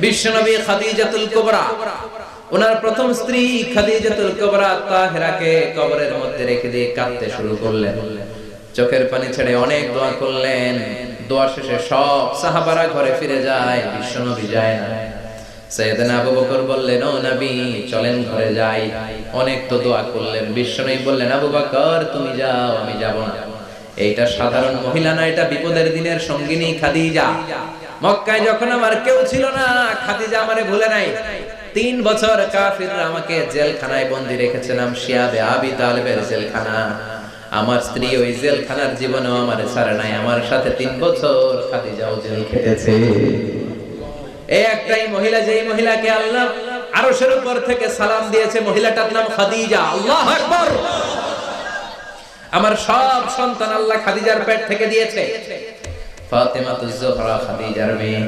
বিশ্বনবী খাদিজাতুল কুবরা, ওনার প্রথম স্ত্রী খাদিজাতুল কুবরা তাহেরাকে কবরের মধ্যে রেখে দিয়ে কাঁদতে শুরু করলেন, চোখের পানি ছেড়ে অনেক দোয়া করলেন। দোয়া শেষে সব সাহাবারা ঘরে ফিরে যায়, বিশ্বনবী যায় না। সাইয়েদনা আবু বকর বললেন, ও নবী চলেন ঘরে যাই। অনেক তো দোয়া করলেন, বিশ্বনবী বললেন, আবু বকর তুমি যাও, আমি যাব না। এইটা সাধারণ মহিলা না, এটা বিপদের দিনের সঙ্গিনী খাদিজা। মক্কায় যখন আমার কেউ ছিল না, খাদিজা আমারে ভুলে নাই। 3 বছর কাফিররা আমাকে জেলখানায় বন্দী রেখেছিলাম, শিয়াবে আবি তালেবের জেলখানা। আমার স্ত্রী ওই জেলখানার জীবনেও আমারে ছাড়ে নাই, আমার সাথে 3 বছর খাদিজাও জেল খেটেছে। এই একটাই মহিলা, যেই মহিলাকে আল্লাহ আরশের উপর থেকে সালাম দিয়েছে, মহিলাটার নাম খাদিজা। আল্লাহু আকবার। আমার সব সন্তান আল্লাহ খাদিজার পেট থেকে দিয়েছে। ফাতেমাতুজ জোহরা খাদিজার মেয়ে।